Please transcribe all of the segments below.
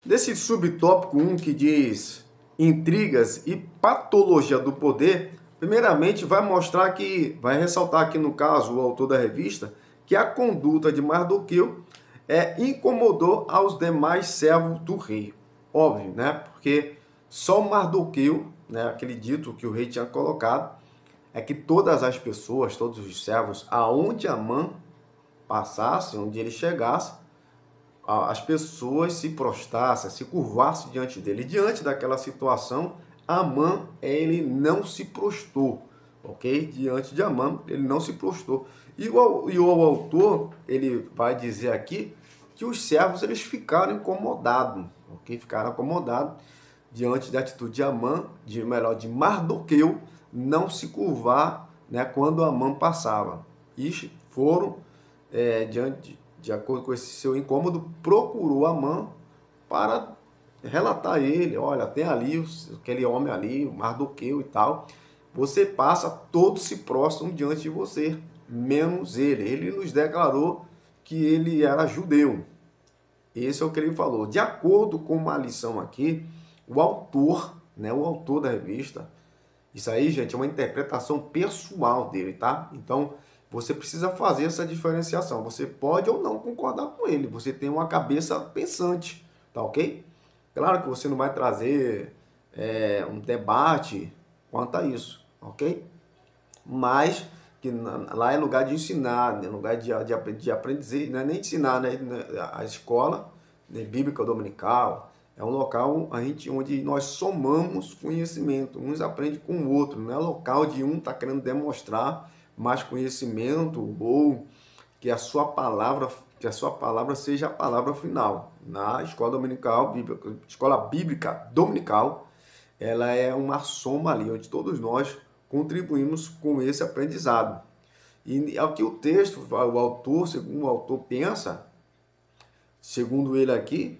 Desse subtópico 1 que diz intrigas e patologia do poder, primeiramente vai ressaltar aqui no caso o autor da revista, que a conduta de Mardoqueu incomodou aos demais servos do rei. Óbvio, né? Porque só Mardoqueu, né, aquele dito que o rei tinha colocado, é que todas as pessoas, todos os servos, aonde Amã passasse, onde ele chegasse, as pessoas se prostrassem, se curvassem diante dele. Diante daquela situação, Amã, ele não se prostrou, ok? Diante de Amã, ele não se prostrou. E o autor, ele vai dizer aqui que os servos, eles ficaram incomodados, ok? Ficaram acomodados diante da atitude de Amã, de Mardoqueu, não se curvar, né, quando Amã passava. E foram, de acordo com esse seu incômodo, procurou Amã para relatar a ele, olha, tem ali aquele homem ali, o Mardoqueu e tal, você passa, todos se prostram diante de você, menos ele. Ele nos declarou que ele era judeu. Esse é o que ele falou. De acordo com uma lição aqui, o autor, né, o autor da revista, isso aí, gente, é uma interpretação pessoal dele, tá? Então, você precisa fazer essa diferenciação. Você pode ou não concordar com ele. Você tem uma cabeça pensante, tá ok? Claro que você não vai trazer um debate quanto a isso, ok? Mas que lá é lugar de ensinar, né? Lugar de aprender, não é nem ensinar, né? A escola, né, bíblica dominical é um local onde nós somamos conhecimento, uns aprendem com o outro, não é local de um estar querendo demonstrar mais conhecimento ou que a sua palavra seja a palavra final. Na escola dominical, escola bíblica dominical, ela é uma soma ali, onde todos nós contribuímos com esse aprendizado. E é o que o texto, o autor, segundo o autor pensa, segundo ele aqui,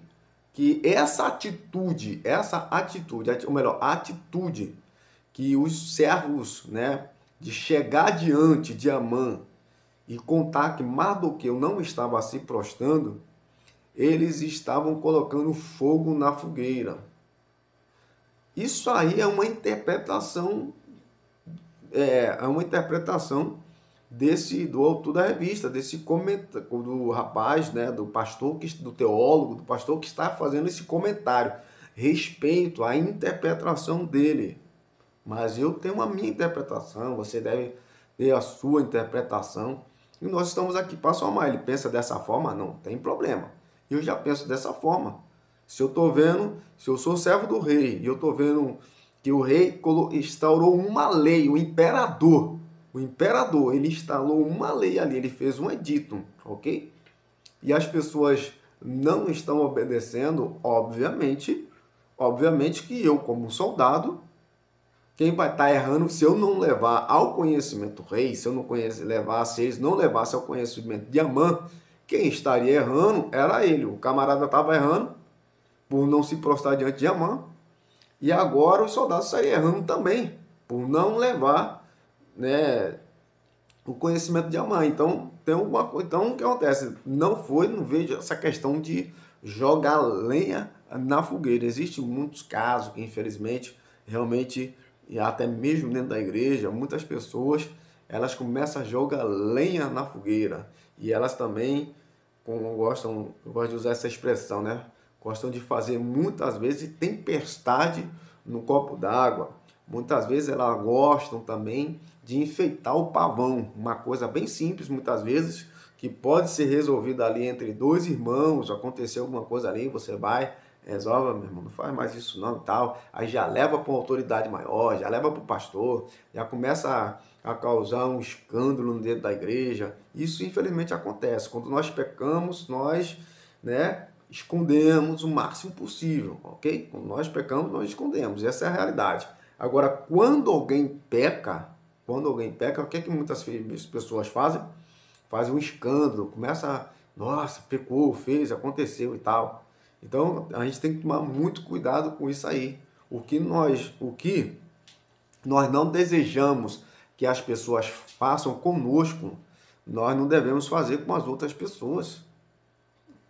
que essa atitude, ou melhor, a atitude que os servos, né, de chegar diante de Amã e contar que Mardoqueu não estava se prostrando, eles estavam colocando fogo na fogueira. Isso aí é uma interpretação do autor da revista, desse comentário, do rapaz, né, do pastor, do teólogo, do pastor que está fazendo esse comentário. Respeito à interpretação dele. Mas eu tenho a minha interpretação, você deve ter a sua interpretação. E nós estamos aqui para somar. Ele pensa dessa forma? Não tem problema. Eu já penso dessa forma. Se eu sou servo do rei, e eu estou vendo que o rei instaurou uma lei, o imperador, ele instalou uma lei ali, ele fez um edito, ok? E as pessoas não estão obedecendo, obviamente que eu, como soldado, quem vai estar errando se eu não levar ao conhecimento do rei, se eu não se eles não levassem ao conhecimento de Amã, quem estaria errando era ele. O camarada estava errando por não se prostrar diante de Amã, e agora os soldados estariam errando também por não levar, né, o conhecimento de Amã. Então, tem alguma coisa. Então, o que acontece? Não vejo essa questão de jogar lenha na fogueira. Existem muitos casos que, infelizmente, realmente, e até mesmo dentro da igreja, muitas pessoas, elas começam a jogar lenha na fogueira. E elas também eu gosto de usar essa expressão, né? Gostam de fazer muitas vezes tempestade no copo d'água. Muitas vezes elas gostam também de enfeitar o pavão, uma coisa bem simples muitas vezes, que pode ser resolvida ali entre dois irmãos, aconteceu alguma coisa ali, você vai, resolve, meu irmão, não faz mais isso não e tal, aí já leva para uma autoridade maior, já leva para o pastor, já começa a causar um escândalo dentro da igreja. Isso infelizmente acontece. Quando nós pecamos, nós, né, escondemos o máximo possível, ok? Quando nós pecamos, nós escondemos, essa é a realidade. Agora, quando alguém peca, o que é que muitas pessoas fazem? Fazem um escândalo, nossa, pecou, fez, aconteceu e tal. Então, a gente tem que tomar muito cuidado com isso aí. O que nós não desejamos que as pessoas façam conosco, nós não devemos fazer com as outras pessoas.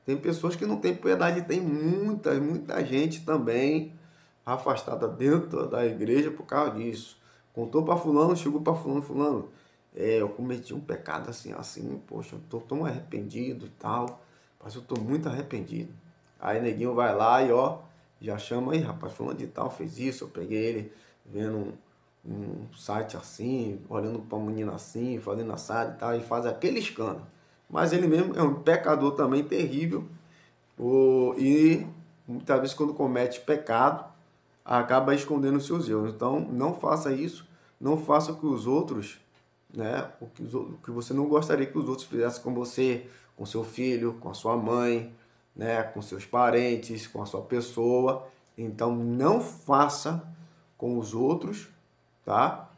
Tem pessoas que não têm piedade, tem muita gente também afastada dentro da igreja por causa disso. Contou para fulano, chegou para fulano, fulano, eu cometi um pecado assim, assim, poxa, eu tô tão arrependido e tal, mas eu tô muito arrependido. Aí neguinho vai lá e ó, já chama aí, rapaz, fulano de tal fez isso, eu peguei ele vendo um site assim, olhando para a menina assim, fazendo assado e tal, e faz aquele escândalo. Mas ele mesmo é um pecador também terrível, e muitas vezes quando comete pecado, acaba escondendo os seus erros. Então, não faça isso, não faça o que os outros, né, o que você não gostaria que os outros fizessem com você, com seu filho, com a sua mãe, né, com seus parentes, com a sua pessoa. Então, não faça com os outros, tá?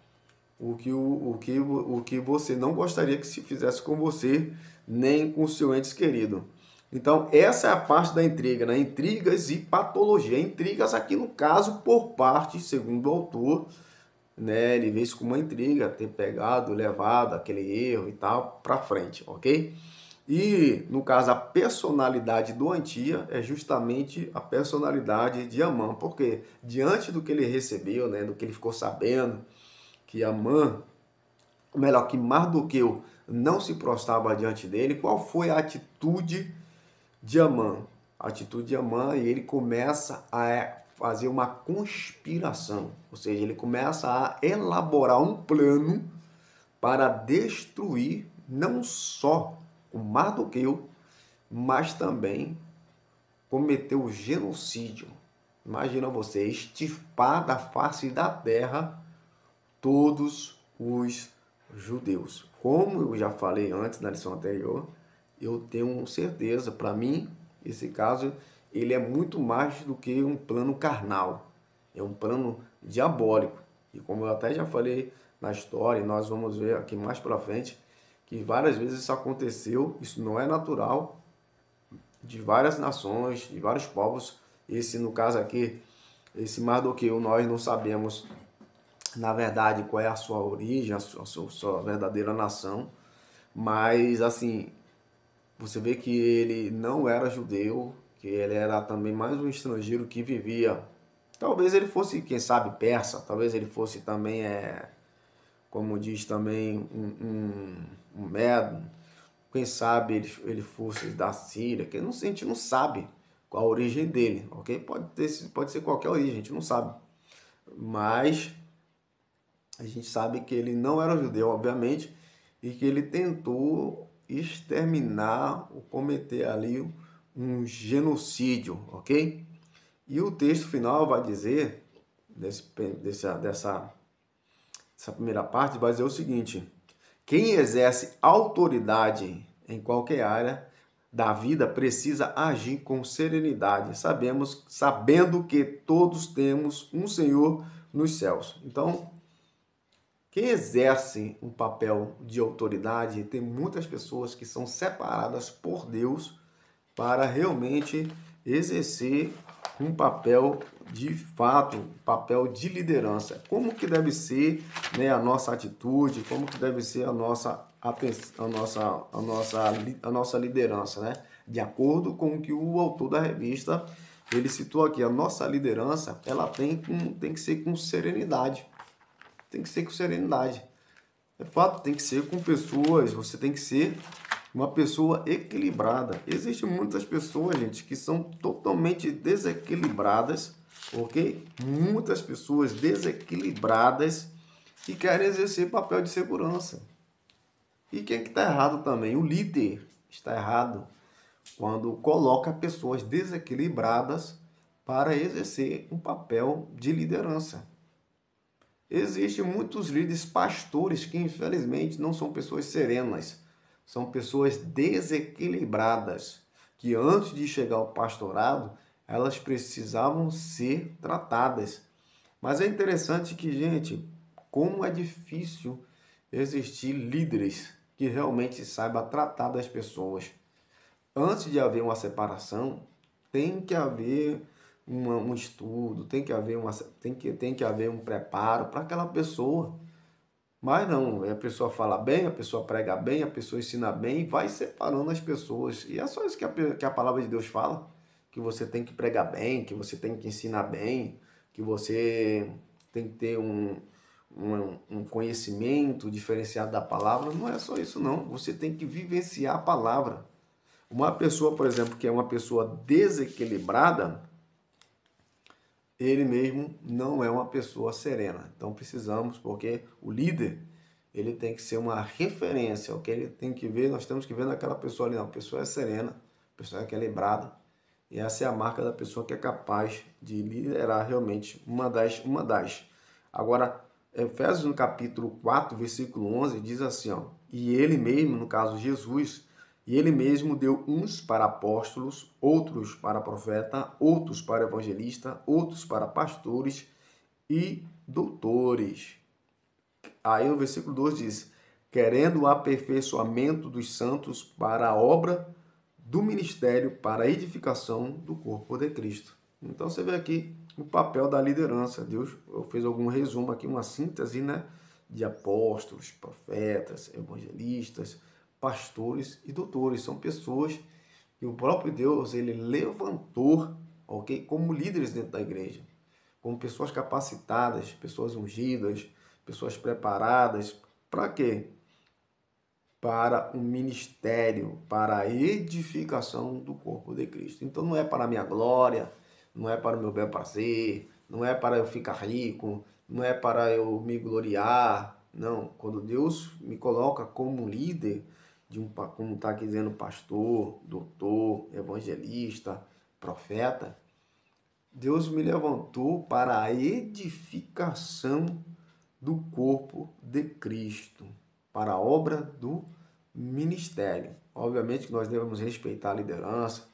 O que você não gostaria que se fizesse com você, nem com o seu ente querido. Então, essa é a parte da intriga, né? Intrigas e patologia. Intrigas aqui no caso por parte, segundo o autor, né? Ele vê isso como uma intriga, ter pegado, levado aquele erro e tal para frente, ok? E no caso a personalidade do Antia é justamente a personalidade de Amã, porque diante do que ele recebeu, né, do que ele ficou sabendo, que Amã, ou melhor, que Mardoqueu não se prostrava diante dele, qual foi a atitude de Amã? A atitude de Amã, e ele começa a fazer uma conspiração, ou seja, ele começa a elaborar um plano para destruir não só o Mardoqueu, mas também cometer o genocídio. Imagina você, extirpar da face da terra todos os judeus. Como eu já falei antes na lição anterior, eu tenho certeza, para mim, esse caso, ele é muito mais do que um plano carnal. É um plano diabólico. E como eu até já falei na história, e nós vamos ver aqui mais para frente, que várias vezes isso aconteceu, isso não é natural, de várias nações, de vários povos. Esse, no caso aqui, esse Mardoqueu, nós não sabemos na verdade, qual é a sua origem, a sua verdadeira nação. Mas, assim, você vê que ele não era judeu, que ele era também mais um estrangeiro que vivia. Talvez ele fosse, quem sabe, persa, talvez ele fosse também, como diz também, um medo. Quem sabe ele fosse da Síria, que a gente não sabe qual a origem dele, ok? Pode ser qualquer origem, a gente não sabe. Mas a gente sabe que ele não era judeu, obviamente, e que ele tentou exterminar ou cometer ali um genocídio, ok? E o texto final vai dizer, dessa primeira parte, vai dizer o seguinte: quem exerce autoridade em qualquer área da vida precisa agir com serenidade, sabendo que todos temos um Senhor nos céus. Então, quem exerce um papel de autoridade, tem muitas pessoas que são separadas por Deus para realmente exercer um papel de fato, um papel de liderança. Como que deve ser, né, a nossa atitude, como que deve ser a nossa liderança, né? De acordo com o que o autor da revista ele citou aqui, a nossa liderança ela tem que ser com serenidade. Tem que ser com serenidade. É fato, tem que ser com pessoas, você tem que ser uma pessoa equilibrada. Existem muitas pessoas, gente, que são totalmente desequilibradas, ok? Muitas pessoas desequilibradas que querem exercer papel de segurança. E quem é que está errado também? O líder está errado quando coloca pessoas desequilibradas para exercer um papel de liderança. Existem muitos líderes pastores que, infelizmente, não são pessoas serenas, são pessoas desequilibradas, que antes de chegar ao pastorado, elas precisavam ser tratadas. Mas é interessante que, gente, como é difícil existir líderes que realmente saibam tratar das pessoas. Antes de haver uma separação, tem que haver um estudo, tem que haver um preparo para aquela pessoa Mas não, a pessoa fala bem, a pessoa prega bem, a pessoa ensina bem e vai separando as pessoas. E é só isso que a palavra de Deus fala, que você tem que pregar bem, que você tem que ensinar bem, que você tem que ter um conhecimento diferenciado da palavra. Não é só isso não, você tem que vivenciar a palavra. Uma pessoa, por exemplo, que é uma pessoa desequilibrada, ele mesmo não é uma pessoa serena. Então precisamos, porque o líder, ele tem que ser uma referência, ok? Ele tem que ver, nós temos que ver naquela pessoa ali, não, a pessoa é serena, a pessoa é equilibrada, e essa é a marca da pessoa que é capaz de liderar realmente uma das. Agora, Efésios no capítulo 4, versículo 11, diz assim, ó, e ele mesmo, no caso Jesus, e ele mesmo deu uns para apóstolos, outros para profeta, outros para evangelista, outros para pastores e doutores. Aí o versículo 2 diz, querendo o aperfeiçoamento dos santos para a obra do ministério, para a edificação do corpo de Cristo. Então você vê aqui o papel da liderança. Deus fez algum resumo aqui, uma síntese, né, de apóstolos, profetas, evangelistas, pastores e doutores. São pessoas que o próprio Deus ele levantou, ok, como líderes dentro da igreja, como pessoas capacitadas, pessoas ungidas, pessoas preparadas. Para quê? Para o ministério, para a edificação do corpo de Cristo. Então não é para a minha glória, não é para o meu bel prazer, não é para eu ficar rico, não é para eu me gloriar. Não, quando Deus me coloca como líder de como está aqui dizendo, pastor, doutor, evangelista, profeta, Deus me levantou para a edificação do corpo de Cristo, para a obra do ministério. Obviamente que nós devemos respeitar a liderança,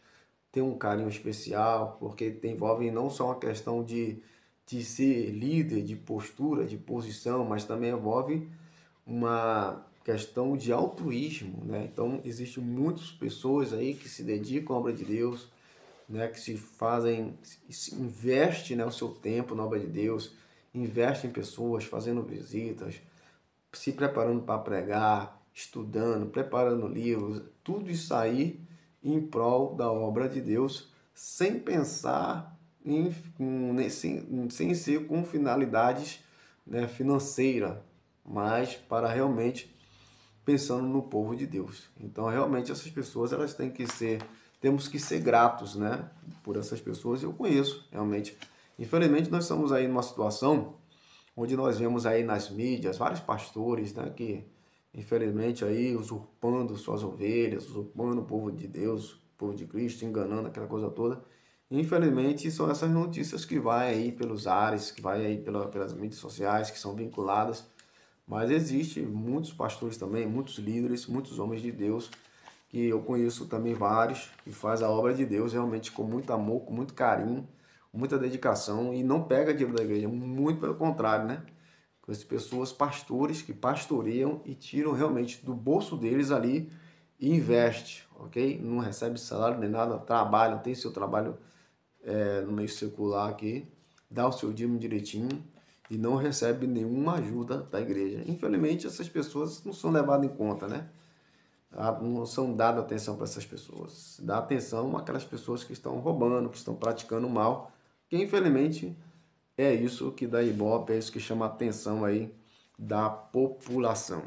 ter um carinho especial, porque envolve não só uma questão de ser líder, de postura, de posição, mas também envolve uma questão de altruísmo, né? Então, existem muitas pessoas aí que se dedicam à obra de Deus, né, que se fazem, se investe, né, o seu tempo na obra de Deus, investe em pessoas, fazendo visitas, se preparando para pregar, estudando, preparando livros, tudo isso aí em prol da obra de Deus, sem pensar sem ser com finalidades, né, financeira, mas para realmente pensando no povo de Deus. Então, realmente, essas pessoas, elas têm que ser, temos que ser gratos, né, por essas pessoas. Eu conheço, realmente. Infelizmente, nós estamos aí numa situação onde nós vemos aí nas mídias vários pastores, né, que, infelizmente, aí usurpando suas ovelhas, usurpando o povo de Deus, o povo de Cristo, enganando aquela coisa toda. Infelizmente, são essas notícias que vai aí pelos ares, que vai aí pelas mídias sociais, que são vinculadas, mas existe muitos pastores também, muitos líderes, muitos homens de Deus, que eu conheço também vários, que faz a obra de Deus realmente com muito amor, com muito carinho, com muita dedicação e não pega dinheiro da igreja, muito pelo contrário, né? Com essas pessoas, pastores que pastoreiam e tiram realmente do bolso deles ali e investe, ok? Não recebe salário nem nada, trabalham, tem seu trabalho no meio secular aqui, dá o seu dízimo direitinho e não recebe nenhuma ajuda da igreja. Infelizmente, essas pessoas não são levadas em conta, né? Não são dadas atenção para essas pessoas. Dá atenção àquelas pessoas que estão roubando, que estão praticando mal, que infelizmente é isso que dá ibope, é isso que chama a atenção aí da população.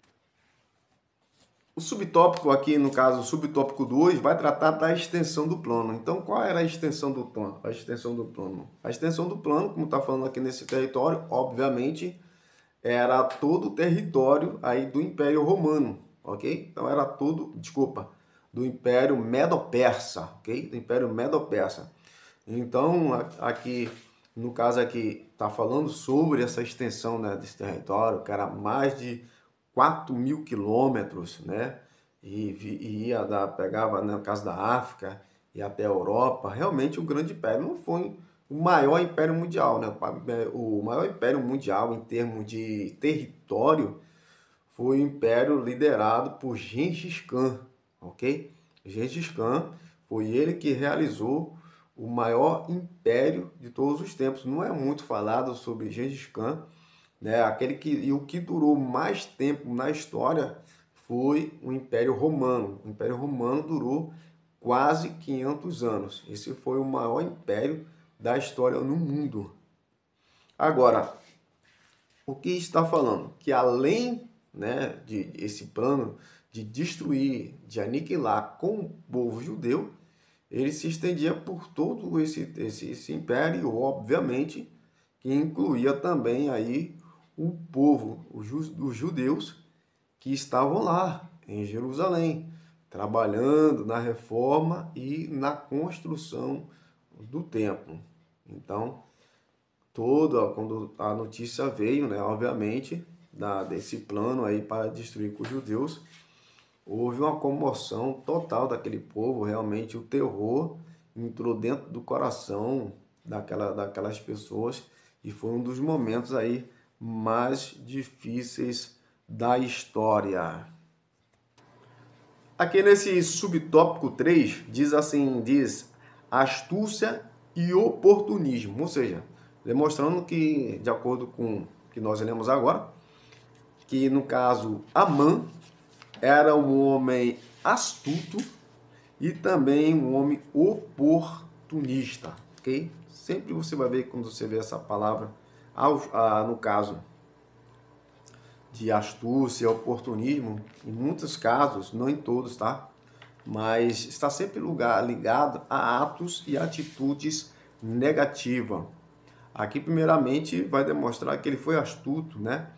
O subtópico aqui, no caso, o subtópico 2, vai tratar da extensão do plano. Então, qual era a extensão do plano? A extensão do plano. A extensão do plano, como está falando aqui nesse território, obviamente, era todo o território aí do Império Romano, ok? Então, era todo, desculpa, do Império Medo-Persa, ok? Do Império Medo-Persa. Então, aqui, no caso aqui, está falando sobre essa extensão, né, desse território, que era mais de 4.000 quilômetros, né? E ia pegava, né, no caso da África e até a Europa. Realmente, o Grande Império não foi o maior império mundial, né? O maior império mundial em termos de território foi o império liderado por Gengis Khan, ok? Gengis Khan foi ele que realizou o maior império de todos os tempos. Não é muito falado sobre Gengis Khan, né? E o que durou mais tempo na história foi o Império Romano. O Império Romano durou quase 500 anos. Esse foi o maior império da história no mundo. Agora, o que está falando? Que além, né, de esse plano de destruir, de aniquilar com o povo judeu, ele se estendia por todo esse império, obviamente, que incluía também aí o povo, os judeus que estavam lá em Jerusalém, trabalhando na reforma e na construção do templo. Então, quando a notícia veio, né, obviamente, desse plano aí para destruir com os judeus, houve uma comoção total daquele povo, realmente o terror entrou dentro do coração daquelas pessoas e foi um dos momentos aí mais difíceis da história. Aqui nesse subtópico 3 diz assim, diz astúcia e oportunismo, ou seja, demonstrando que, de acordo com o que nós lemos agora, que no caso Amã era um homem astuto e também um homem oportunista, ok? Sempre você vai ver, quando você vê essa palavra, no caso de astúcia, oportunismo, em muitos casos, não em todos, tá? Mas está sempre ligado a atos e atitudes negativas. Aqui, primeiramente, vai demonstrar que ele foi astuto, né?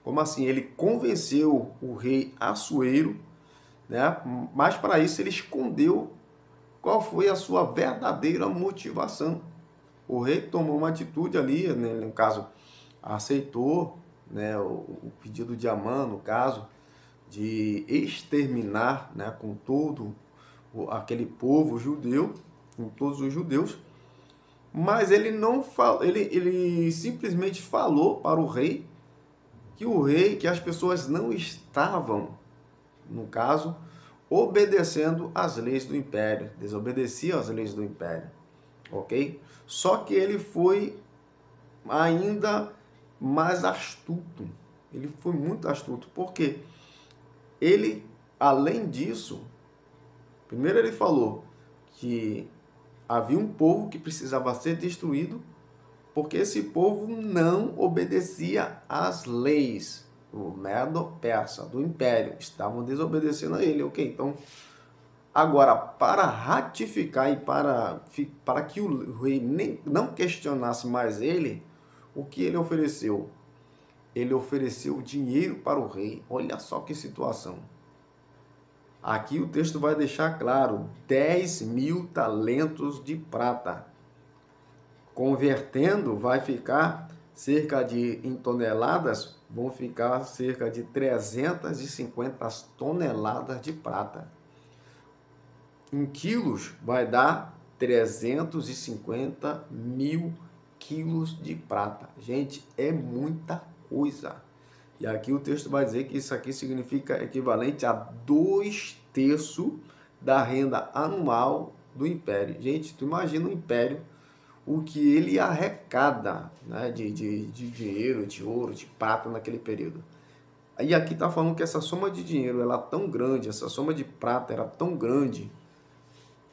Como assim? Ele convenceu o rei Assuero, né? Mas para isso ele escondeu qual foi a sua verdadeira motivação. O rei tomou uma atitude ali, né? No caso, aceitou, né, o pedido de Amã, no caso, de exterminar, né, com todo aquele povo judeu, com todos os judeus, mas ele não falou, ele simplesmente falou para que as pessoas não estavam, no caso, obedecendo às leis do império, desobedeciam às leis do império, ok? Só que ele foi ainda mais astuto, ele foi muito astuto, porque ele, além disso, primeiro ele falou que havia um povo que precisava ser destruído porque esse povo não obedecia às leis do Medo-Persa, do Império. Estavam desobedecendo a ele, ok? Então, agora, para ratificar e para que o rei não questionasse mais ele, o que ele ofereceu? Ele ofereceu dinheiro para o rei. Olha só que situação. Aqui o texto vai deixar claro, 10.000 talentos de prata. Convertendo, vai ficar em toneladas, vão ficar cerca de 350 toneladas de prata. Em quilos, vai dar 350 mil quilos de prata. Gente, é muita coisa. E aqui o texto vai dizer que isso aqui significa equivalente a 2/3 da renda anual do império. Gente, tu imagina o império, o que ele arrecada, né, de dinheiro, de ouro, de prata naquele período. E aqui está falando que essa soma de dinheiro ela é tão grande, essa soma de prata era tão grande,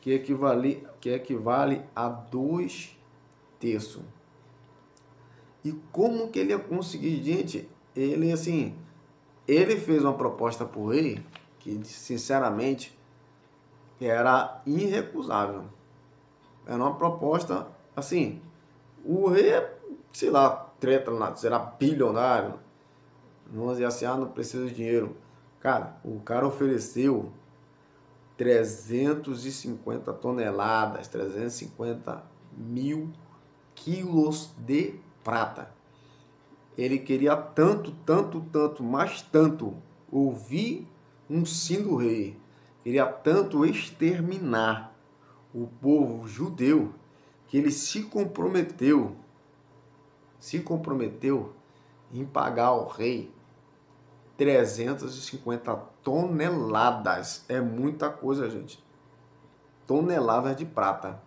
que equivale a 2/3. E como que ele ia conseguir, gente? Ele, assim, ele fez uma proposta para o rei que, sinceramente, era irrecusável. Era uma proposta, assim, o rei, sei lá, treta, será bilionário. Não dizer assim, não precisa de dinheiro. Cara, o cara ofereceu 350 toneladas, 350 mil quilos de prata. Ele queria tanto, tanto, tanto, mas tanto ouvir um sim do rei. Queria tanto exterminar o povo judeu que ele se comprometeu em pagar ao rei 350 toneladas. É muita coisa, gente. Toneladas de prata.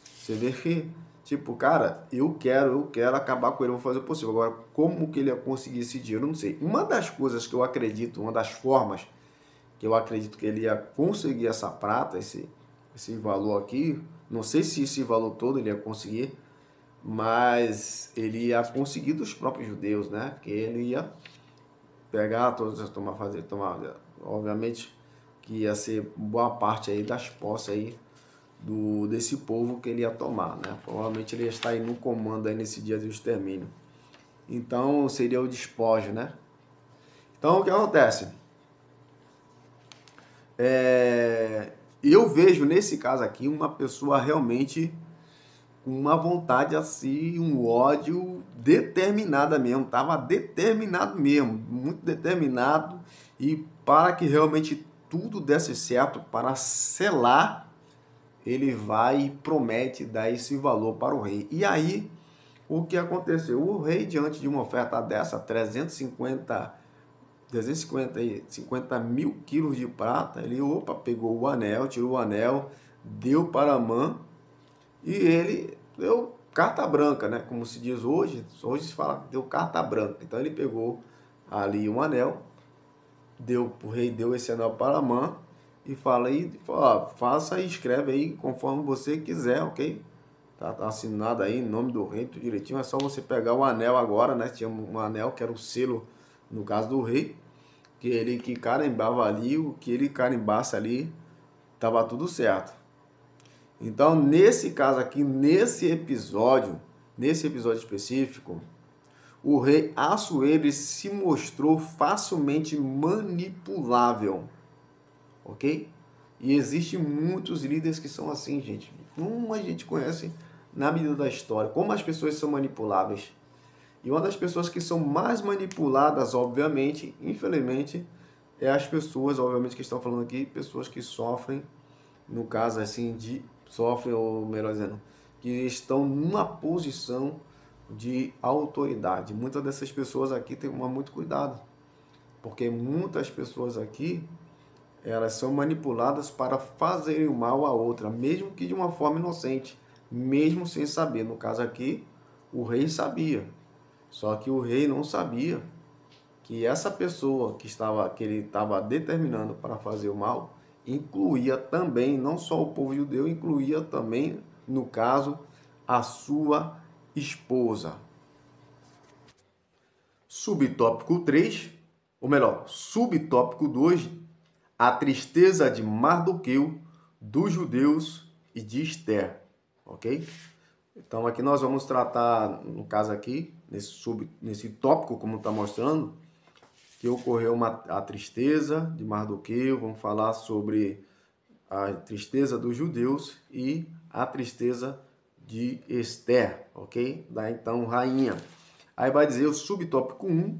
Você vê que Tipo, cara, eu quero acabar com ele, eu vou fazer o possível. Agora, como que ele ia conseguir esse dinheiro? Eu não sei. Uma das coisas que eu acredito, uma das formas que eu acredito que ele ia conseguir essa prata, esse valor aqui, não sei se esse valor todo ele ia conseguir, mas ele ia conseguir dos próprios judeus, né? Porque ele ia pegar todos, tomar, obviamente que ia ser boa parte aí das posses aí desse povo que ele ia tomar, né? Provavelmente ele ia estar aí no comando aí nesse dia do extermínio. Então seria o despojo, né? Então o que acontece? Eu vejo nesse caso aqui uma pessoa realmente com uma vontade assim, um ódio determinada mesmo, tava determinado mesmo, muito determinado, e para que realmente tudo desse certo, para selar, ele vai e promete dar esse valor para o rei. E aí, o que aconteceu? O rei, diante de uma oferta dessa, 50 mil quilos de prata, ele, pegou o anel, tirou o anel, deu para Amã, e ele deu carta branca, né? Como se diz hoje, se fala que deu carta branca. Então ele pegou ali um anel, o rei deu esse anel para Amã e fala aí, ó, faça e escreve aí conforme você quiser, ok? Tá assinado aí em nome do rei, tudo direitinho. É só você pegar o anel agora, né? Tinha um anel que era o selo, no caso do rei, que carimbava ali, o que ele carimbasse ali, tava tudo certo. Então, nesse caso aqui, nesse episódio específico, o rei Assuero se mostrou facilmente manipulável, ok? E existem muitos líderes que são assim, gente. Como a gente conhece na medida da história, como as pessoas são manipuláveis. E uma das pessoas que são mais manipuladas, obviamente, infelizmente, é as pessoas, obviamente, que estão falando aqui, pessoas que sofrem, no caso assim, sofrem, ou melhor dizendo, que estão numa posição de autoridade. Muitas dessas pessoas aqui têm que tomar muito cuidado, porque muitas pessoas aqui, elas são manipuladas para fazerem o mal a outra, mesmo que de uma forma inocente, mesmo sem saber. No caso aqui, o rei sabia, só que o rei não sabia que essa pessoa que ele estava determinando para fazer o mal, incluía também, não só o povo judeu, incluía também, no caso, a sua esposa. Subtópico 3, ou melhor, subtópico 2, a tristeza de Mardoqueu, dos judeus e de Esther, ok? Então aqui nós vamos tratar, no caso aqui, nesse tópico, como está mostrando, que ocorreu a tristeza de Mardoqueu, vamos falar sobre a tristeza dos judeus e a tristeza de Esther, ok? Da então rainha. Aí vai dizer o subtópico 1,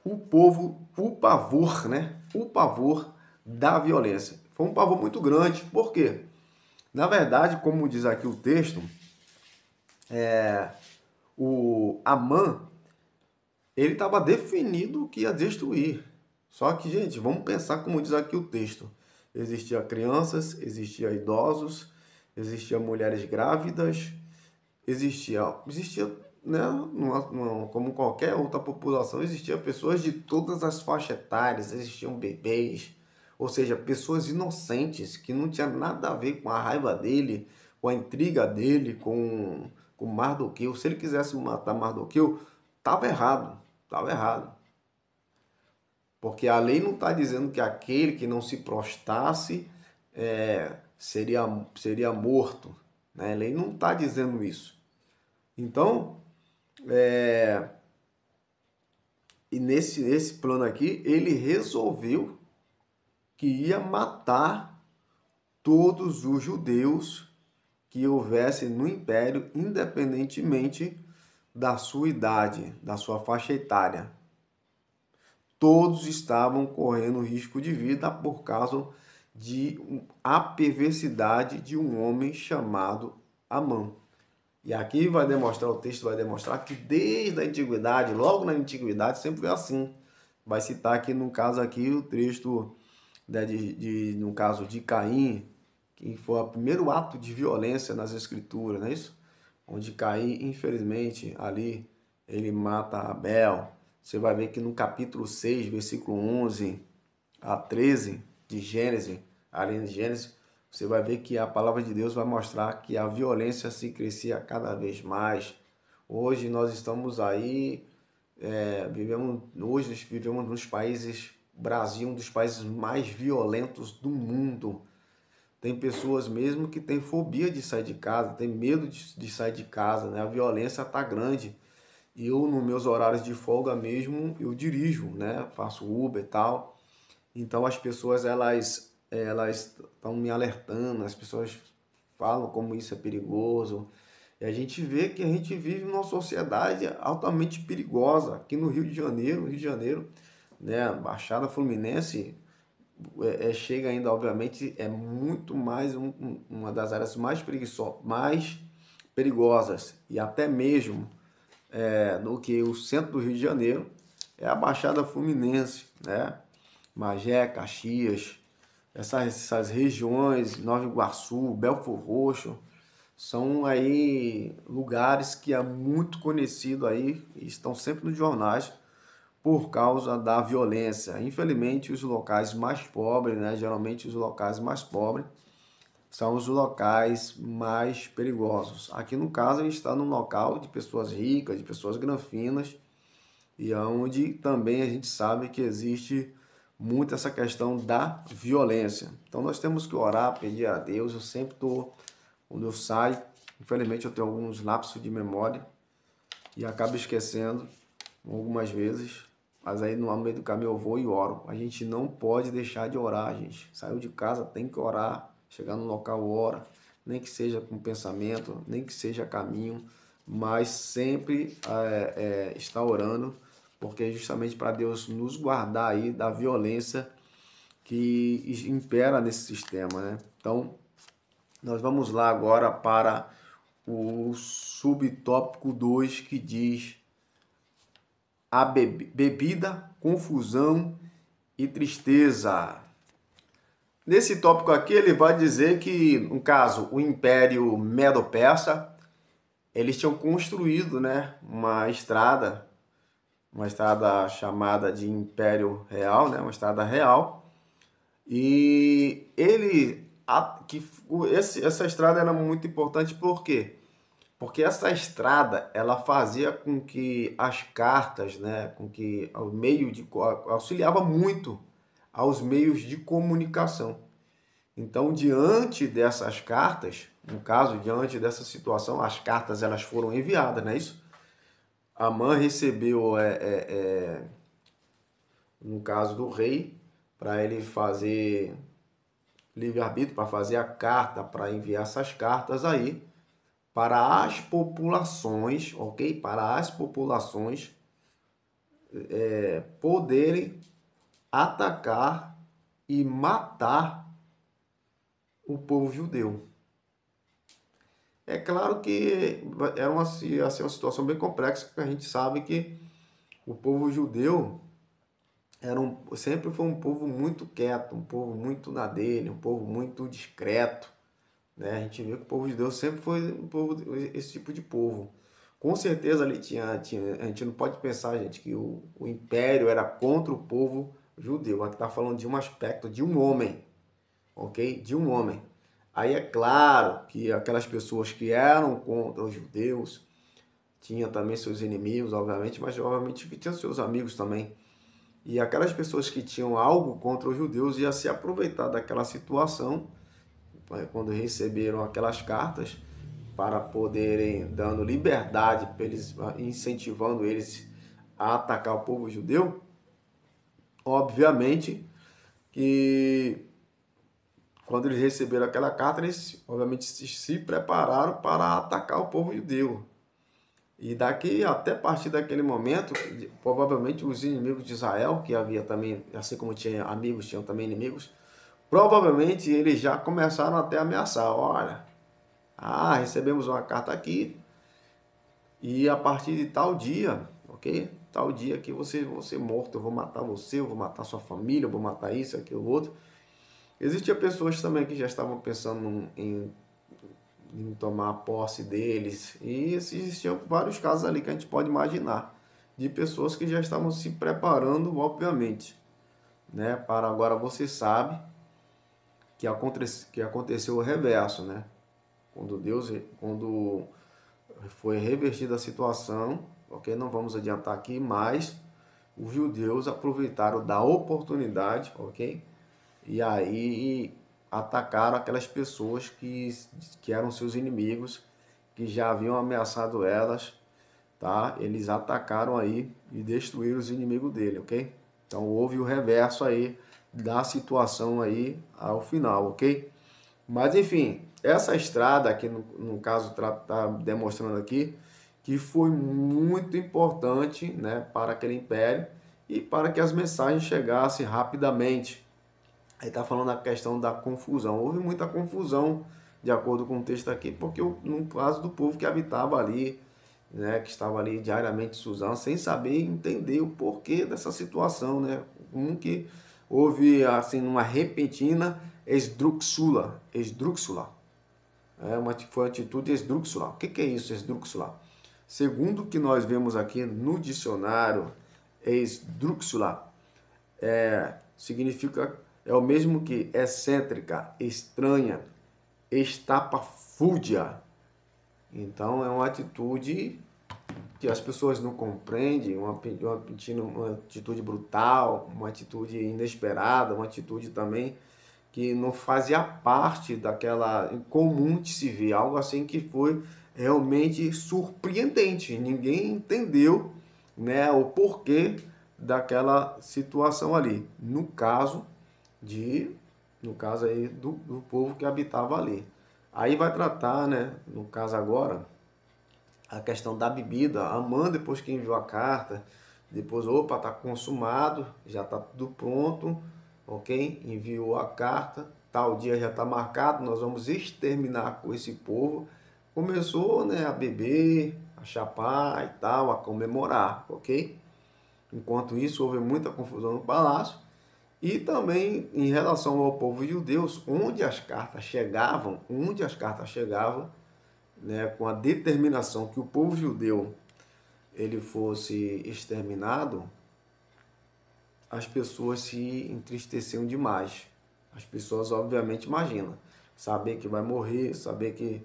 o pavor, né? O pavor da violência. Foi um pavor muito grande, por quê? Na verdade, como diz aqui o texto, o Amã, ele estava definido que ia destruir. Só que, gente, vamos pensar como diz aqui o texto. Existia crianças, existia idosos, existia mulheres grávidas, existia, né, como qualquer outra população, existia pessoas de todas as faixas etárias, existiam bebês, ou seja, pessoas inocentes que não tinha nada a ver com a raiva dele, com a intriga dele, com Mardoqueu. Se ele quisesse matar Mardoqueu, estava errado, estava errado. Porque a lei não está dizendo que aquele que não se prostrasse seria morto, né? A lei não está dizendo isso. Então, e nesse plano aqui, ele resolveu que ia matar todos os judeus que houvesse no império, independentemente da sua idade, da sua faixa etária. Todos estavam correndo risco de vida por causa a perversidade de um homem chamado Amã. E aqui vai demonstrar, o texto vai demonstrar que desde a antiguidade, logo na antiguidade, sempre foi assim. Vai citar aqui, no caso aqui, o texto, né, no caso de Caim, que foi o primeiro ato de violência nas Escrituras, não é isso? Onde Caim, infelizmente, ali ele mata Abel. Você vai ver que no capítulo 6, versículo 11 a 13 de Gênesis, ali em Gênesis, você vai ver que a palavra de Deus vai mostrar que a violência se crescia cada vez mais. Hoje nós estamos aí, hoje vivemos nos países, Brasil, um dos países mais violentos do mundo. Tem pessoas mesmo que têm fobia de sair de casa, tem medo de sair de casa, né? A violência está grande. E eu, nos meus horários de folga mesmo, eu dirijo, né? Faço Uber e tal. Então as pessoas, elas estão me alertando, as pessoas falam como isso é perigoso. E a gente vê que a gente vive numa sociedade altamente perigosa. Aqui no Rio de Janeiro, né? Baixada Fluminense, chega ainda, obviamente, é muito mais uma das áreas mais perigosas e até mesmo do que o centro do Rio de Janeiro, é a Baixada Fluminense, né? Magé, Caxias, essas regiões, Nova Iguaçu, Belford Roxo, são aí lugares que é muito conhecido aí, e estão sempre nos jornais, por causa da violência. Infelizmente, os locais mais pobres, né? Geralmente os locais mais pobres são os locais mais perigosos. Aqui no caso, a gente está num local de pessoas ricas, de pessoas granfinas, e onde também a gente sabe que existe muito essa questão da violência. Então nós temos que orar, pedir a Deus. Eu sempre estou, quando eu saio, infelizmente eu tenho alguns lapsos de memória e acabo esquecendo algumas vezes, mas aí no meio do caminho eu vou e oro. A gente não pode deixar de orar, gente. Saiu de casa, tem que orar. Chegar no local, ora. Nem que seja com pensamento, nem que seja caminho, mas sempre está orando, porque é justamente para Deus nos guardar aí da violência que impera nesse sistema, né? Então, nós vamos lá agora para o subtópico 2 que diz a bebida, confusão e tristeza. Nesse tópico aqui, ele vai dizer que, no caso, o Império Medo-Persa, eles tinham construído, né, uma estrada chamada de Império Real, né, uma estrada real, e essa estrada era muito importante por quê? Porque essa estrada, ela fazia com que as cartas, né, com que o meio de auxiliava muito aos meios de comunicação. Então, diante dessas cartas, no caso, diante dessa situação, as cartas elas foram enviadas, não é isso? Amã recebeu, no caso do rei, para ele fazer livre-arbítrio, para fazer a carta, para enviar essas cartas aí para as populações, ok? Para as populações poderem atacar e matar o povo judeu. É claro que era assim, uma situação bem complexa, porque a gente sabe que o povo judeu sempre foi um povo muito quieto, um povo muito na dele, um povo muito discreto, né? A gente vê que o povo judeu sempre foi um povo, esse tipo de povo. Com certeza ali a gente não pode pensar, gente, que o império era contra o povo judeu. Aqui está falando de um aspecto de um homem, ok? De um homem. Aí é claro que aquelas pessoas que eram contra os judeus tinham também seus inimigos, obviamente, mas obviamente que tinham seus amigos também. E aquelas pessoas que tinham algo contra os judeus iam se aproveitar daquela situação, quando receberam aquelas cartas, para poderem, dando liberdade para eles, incentivando eles a atacar o povo judeu. Obviamente que quando eles receberam aquela carta, eles obviamente se prepararam para atacar o povo judeu. E daqui até a partir daquele momento, provavelmente os inimigos de Israel, que havia também, assim como tinha amigos, tinham também inimigos, provavelmente eles já começaram até a ameaçar. Olha, recebemos uma carta aqui e a partir de tal dia, ok? Tal dia que você vão ser morto, eu vou matar você, eu vou matar sua família, eu vou matar isso, aquilo, outro. Existiam pessoas também que já estavam pensando em tomar posse deles, e existiam vários casos ali que a gente pode imaginar, de pessoas que já estavam se preparando, obviamente, né? Para agora você sabe que aconteceu o reverso, né? Quando foi revertida a situação, ok? Não vamos adiantar aqui, mas os judeus aproveitaram da oportunidade, ok? E aí atacaram aquelas pessoas que eram seus inimigos, que já haviam ameaçado elas, tá? Eles atacaram aí e destruíram os inimigos dele, ok? Então houve o reverso aí da situação aí ao final, ok? Mas enfim, essa estrada aqui no caso está demonstrando aqui que foi muito importante, né, para aquele império e para que as mensagens chegassem rapidamente. Aí está falando a questão da confusão. Houve muita confusão, de acordo com o texto aqui, porque no caso do povo que habitava ali, né, que estava ali diariamente em Suzã, sem saber entender o porquê dessa situação, né? Como que houve assim uma repentina esdrúxula. Foi uma atitude esdrúxula. O que é isso, esdrúxula? Segundo o que nós vemos aqui no dicionário, esdrúxula significa é o mesmo que excêntrica, estranha, estapafúrdia. Então é uma atitude que as pessoas não compreendem, uma atitude brutal, uma atitude inesperada, uma atitude também que não fazia parte daquela comum de se ver, algo assim que foi realmente surpreendente. Ninguém entendeu, né, o porquê daquela situação ali. No caso aí do povo que habitava ali. Aí vai tratar, né, no caso agora, a questão da bebida. Amã, depois que enviou a carta, depois, opa, tá consumado, já tá tudo pronto, ok? Enviou a carta, tal dia já tá marcado, nós vamos exterminar com esse povo. Começou, né, a beber, a chapar e tal, a comemorar, ok? Enquanto isso, houve muita confusão no palácio. E também em relação ao povo judeu, onde as cartas chegavam, né, com a determinação que o povo judeu ele fosse exterminado, as pessoas se entristeciam demais. As pessoas obviamente imaginam, saber que vai morrer, saber que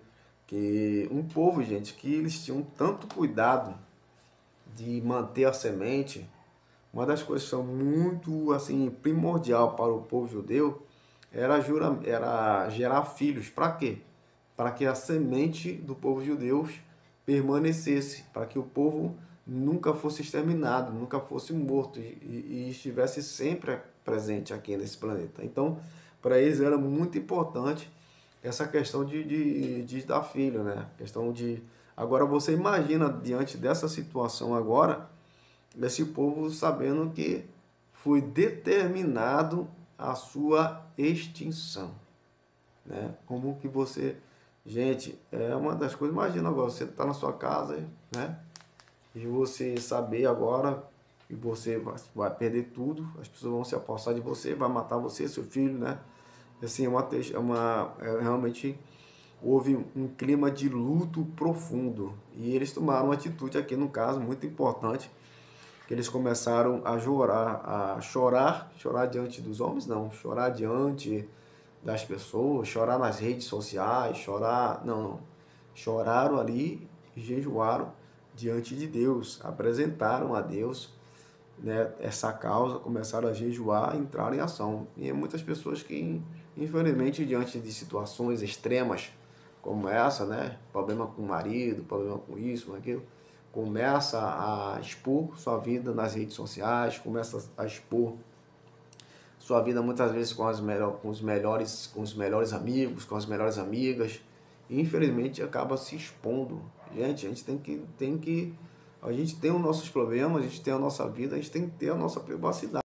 um povo, gente, que eles tinham tanto cuidado de manter a semente. Uma das coisas que são muito assim primordial para o povo judeu era gerar filhos. Para quê? Para que a semente do povo judeu permanecesse, para que o povo nunca fosse exterminado, nunca fosse morto e estivesse sempre presente aqui nesse planeta. Então, para eles era muito importante essa questão de dar filho, né? Questão de. Agora você imagina diante dessa situação agora desse povo sabendo que foi determinado a sua extinção, né? Como que você, gente, é uma das coisas. Imagina agora você está na sua casa, né? E você saber agora que você vai perder tudo, as pessoas vão se apossar de você, vai matar você, seu filho, né? Assim, realmente houve um clima de luto profundo e eles tomaram uma atitude aqui no caso muito importante, que eles começaram a chorar diante dos homens, não, chorar diante das pessoas, chorar nas redes sociais, choraram ali e jejuaram diante de Deus, apresentaram a Deus, né, essa causa, começaram a jejuar, entraram em ação. E muitas pessoas que, infelizmente, diante de situações extremas como essa, né, problema com o marido, problema com isso, com aquilo, começa a expor sua vida nas redes sociais, começa a expor sua vida muitas vezes com os melhores amigos, com as melhores amigas, e infelizmente acaba se expondo. Gente, a gente a gente tem os nossos problemas, a gente tem a nossa vida, a gente tem que ter a nossa privacidade.